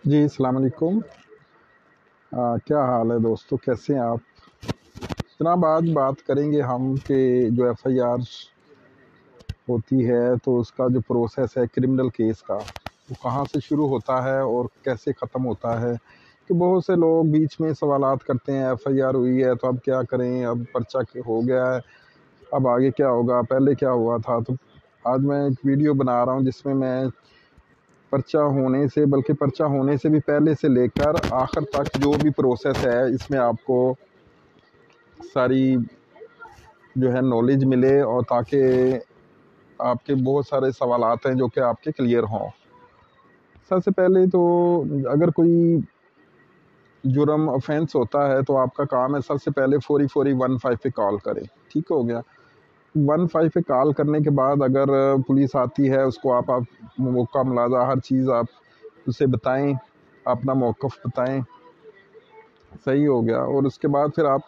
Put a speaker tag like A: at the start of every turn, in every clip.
A: जी, अस्सलाम वालेकुम। क्या हाल है दोस्तों, कैसे हैं आप? जनाब, आज बात करेंगे हम कि जो एफआईआर होती है तो उसका जो प्रोसेस है क्रिमिनल केस का, वो कहाँ से शुरू होता है और कैसे ख़त्म होता है। कि बहुत से लोग बीच में सवालात करते हैं, एफआईआर हुई है तो अब क्या करें, अब पर्चा हो गया है, अब आगे क्या होगा, पहले क्या हुआ था। तो आज मैं एक वीडियो बना रहा हूँ जिसमें मैं पर्चा होने से, बल्कि पर्चा होने से भी पहले से लेकर आखिर तक जो भी प्रोसेस है, इसमें आपको सारी जो है नॉलेज मिले, और ताकि आपके बहुत सारे सवालात हैं जो कि आपके क्लियर हों। सबसे पहले तो अगर कोई जुर्म ऑफेंस होता है तो आपका काम है सबसे पहले फौरी फौरी 15 पे कॉल करें। ठीक हो गया। 15 पे कॉल करने के बाद अगर पुलिस आती है, उसको आप मौका मुलाजा हर चीज़ आप उसे बताएं, अपना मौक़िफ़ बताएं। सही हो गया। और उसके बाद फिर आप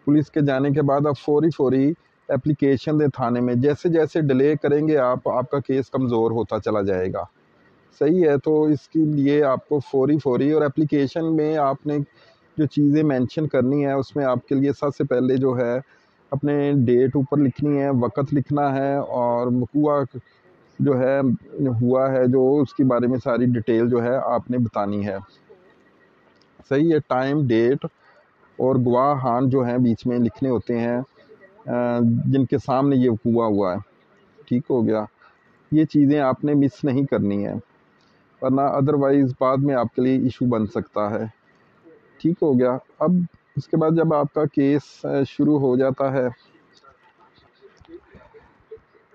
A: पुलिस के जाने के बाद आप फौरी एप्लीकेशन दें थाने में। जैसे जैसे डिले करेंगे आप, आपका केस कमज़ोर होता चला जाएगा। सही है। तो इसके लिए आपको फौरी और एप्लीकेशन में आपने जो चीज़ें मेंशन करनी है, उसमें आपके लिए सबसे पहले जो है अपने डेट ऊपर लिखनी है, वक़्त लिखना है, और हुआ जो है हुआ है जो उसके बारे में सारी डिटेल जो है आपने बतानी है। सही है। टाइम, डेट और गवाहान जो हैं बीच में लिखने होते हैं, जिनके सामने ये हुआ है। ठीक हो गया। ये चीज़ें आपने मिस नहीं करनी है, वरना अदरवाइज़ बाद में आपके लिए इशू बन सकता है। ठीक हो गया। अब इसके बाद जब आपका केस शुरू हो जाता है,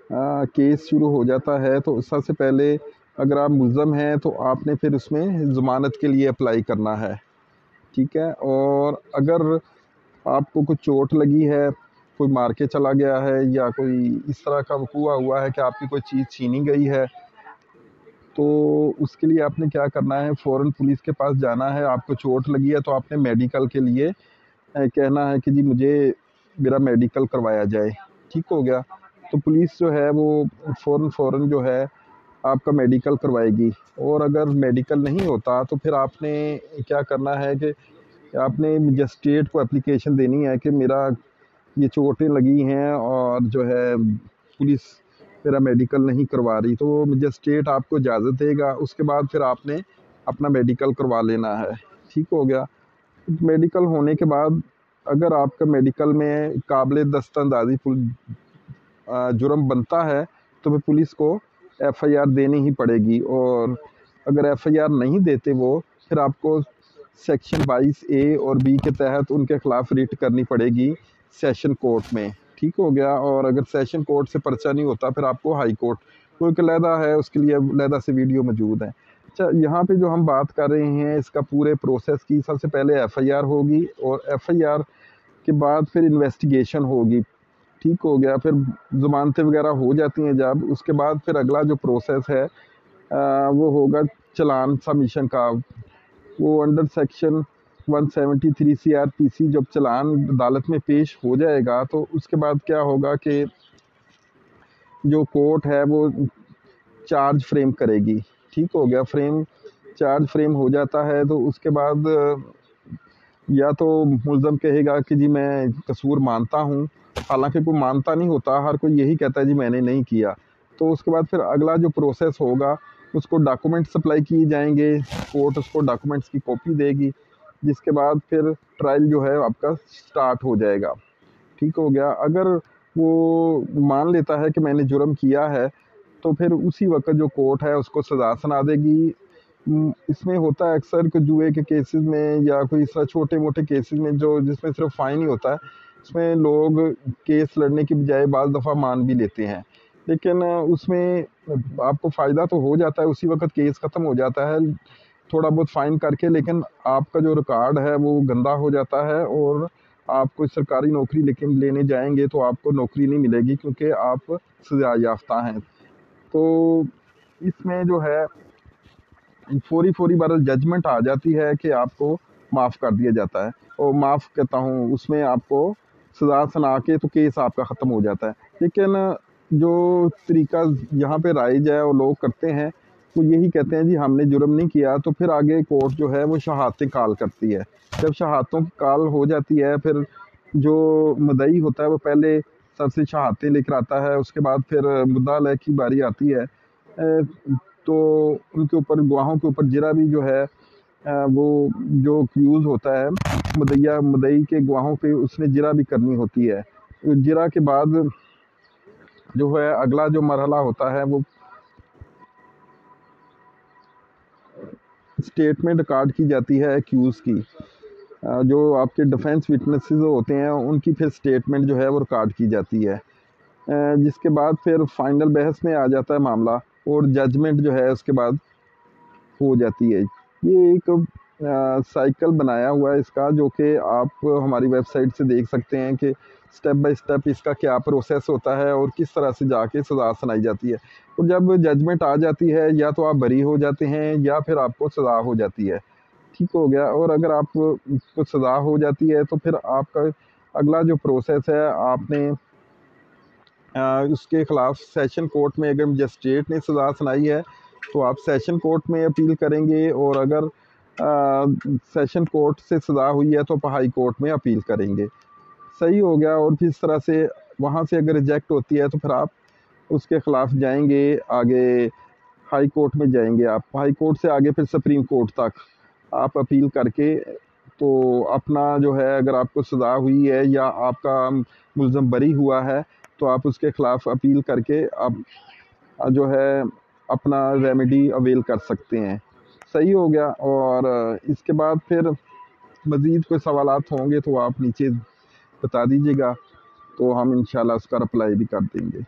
A: केस शुरू हो जाता है तो सबसे पहले अगर आप मुल्ज़म हैं तो आपने फिर उसमें ज़मानत के लिए अप्लाई करना है। ठीक है। और अगर आपको कुछ चोट लगी है, कोई मार के चला गया है, या कोई इस तरह का हुआ है कि आपकी कोई चीज़ छीनी गई है, तो उसके लिए आपने क्या करना है, फ़ौरन पुलिस के पास जाना है। आपको चोट लगी है तो आपने मेडिकल के लिए कहना है कि जी मुझे मेरा मेडिकल करवाया जाए। ठीक हो गया। तो पुलिस जो है वो फ़ौरन जो है आपका मेडिकल करवाएगी। और अगर मेडिकल नहीं होता तो फिर आपने क्या करना है कि आपने मजिस्ट्रेट को एप्लीकेशन देनी है कि मेरा ये चोटें लगी हैं और जो है पुलिस मेरा मेडिकल नहीं करवा रही। तो वो मजिस्ट्रेट आपको इजाज़त देगा। उसके बाद फिर आपने अपना मेडिकल करवा लेना है। ठीक हो गया। मेडिकल होने के बाद अगर आपका मेडिकल में काबिल दस्तंदाजी जुर्म बनता है तो फिर पुलिस को एफआईआर देनी ही पड़ेगी। और अगर एफआईआर नहीं देते वो, फिर आपको सेक्शन 22 ए और बी के तहत उनके ख़िलाफ़ रिट करनी पड़ेगी सेशन कोर्ट में। ठीक हो गया। और अगर सेशन कोर्ट से पर्चा नहीं होता, फिर आपको हाई कोर्ट, कोई अलहदा है, उसके लिए अलहदा से वीडियो मौजूद है। अच्छा, यहाँ पे जो हम बात कर रहे हैं इसका पूरे प्रोसेस की, सबसे पहले एफआईआर होगी, और एफआईआर के बाद फिर इन्वेस्टिगेशन होगी। ठीक हो गया। फिर ज़मानतें वगैरह हो जाती हैं जब, उसके बाद फिर अगला जो प्रोसेस है वो होगा चालान सबमिशन का। वो अंडर सेक्शन 173 सीआरपीसी जब चालान अदालत में पेश हो जाएगा तो उसके बाद क्या होगा कि जो कोर्ट है वो चार्ज फ्रेम करेगी। ठीक हो गया। चार्ज फ्रेम हो जाता है तो उसके बाद या तो मुल्ज़म कहेगा कि जी मैं कसूर मानता हूँ, हालांकि कोई मानता नहीं होता, हर कोई यही कहता है जी मैंने नहीं किया। तो उसके बाद फिर अगला जो प्रोसेस होगा, उसको डॉक्यूमेंट सप्लाई किए जाएंगे, कोर्ट उसको डॉक्यूमेंट्स की कॉपी देगी, जिसके बाद फिर ट्रायल जो है आपका स्टार्ट हो जाएगा। ठीक हो गया। अगर वो मान लेता है कि मैंने जुर्म किया है तो फिर उसी वक्त जो कोर्ट है उसको सज़ा सुना देगी। इसमें होता है अक्सर कि जुए के केसेस में या कोई इस तरह छोटे-मोटे केसेस में जो जिसमें सिर्फ़ फ़ाइन ही होता है, उसमें लोग केस लड़ने की बजाय बाज़ दफ़ा मान भी लेते हैं। लेकिन उसमें आपको फ़ायदा तो हो जाता है, उसी वक़्त केस ख़त्म हो जाता है, थोड़ा बहुत फ़ाइन करके, लेकिन आपका जो रिकॉर्ड है वो गंदा हो जाता है, और आप कोई सरकारी नौकरी लेकिन लेने जाएँगे तो आपको नौकरी नहीं मिलेगी, क्योंकि आप सज़ा याफ़्ता हैं। तो इसमें जो है फौरी बार जजमेंट आ जाती है कि आपको माफ़ कर दिया जाता है, और माफ़ कहता हूँ, उसमें आपको सज़ा सुना के तो केस आपका ख़त्म हो जाता है। लेकिन जो तरीका यहाँ पे राइज है और लोग करते हैं वो यही कहते हैं जी हमने जुर्म नहीं किया, तो फिर आगे कोर्ट जो है वो शहादतें काल करती है। जब शहादतों की काल हो जाती है, फिर जो मुद्दई होता है वो पहले सबसे शहादतें लेकर आता है, उसके बाद फिर मुद्दा अलग की बारी आती है। तो उनके ऊपर, गवाहों के ऊपर जिरा भी जो है वो जो एक्यूज़ होता है मुद्दई के गवाहों पे उसने जिरा भी करनी होती है। जिरा के बाद जो है अगला जो मरहला होता है वो स्टेटमेंट रिकॉर्ड की जाती है एक्यूज़ की। जो आपके डिफेंस विटनेसेस होते हैं उनकी फिर स्टेटमेंट जो है वो रिकॉर्ड की जाती है। जिसके बाद फिर फाइनल बहस में आ जाता है मामला, और जजमेंट जो है उसके बाद हो जाती है। ये एक साइकिल बनाया हुआ है इसका, जो कि आप हमारी वेबसाइट से देख सकते हैं कि स्टेप बाय स्टेप इसका क्या प्रोसेस होता है और किस तरह से जाके सज़ा सुनाई जाती है। और जब जजमेंट आ जाती है, या तो आप बरी हो जाते हैं या फिर आपको सज़ा हो जाती है। ठीक हो गया। और अगर आपको सज़ा हो जाती है तो फिर आपका अगला जो प्रोसेस है, आपने उसके ख़िलाफ़ सेशन कोर्ट में, अगर मजिस्ट्रेट ने सज़ा सुनाई है तो आप सेशन कोर्ट में अपील करेंगे, और अगर सेशन कोर्ट से सज़ा हुई है तो आप हाई कोर्ट में अपील करेंगे। सही हो गया। और फिर इस तरह से वहाँ से अगर रिजेक्ट होती है तो फिर आप उसके ख़िलाफ़ जाएंगे आगे, हाई कोर्ट में जाएंगे। आप हाई कोर्ट से आगे फिर सुप्रीम कोर्ट तक आप अपील करके, तो अपना जो है, अगर आपको सज़ा हुई है या आपका मुल्ज़म बरी हुआ है, तो आप उसके ख़िलाफ़ अपील करके आप जो है अपना रेमेडी अवेल कर सकते हैं। सही हो गया। और इसके बाद फिर मज़ीद कोई सवालात होंगे तो आप नीचे बता दीजिएगा, तो हम इंशाल्लाह उसका रिप्लाई भी कर देंगे।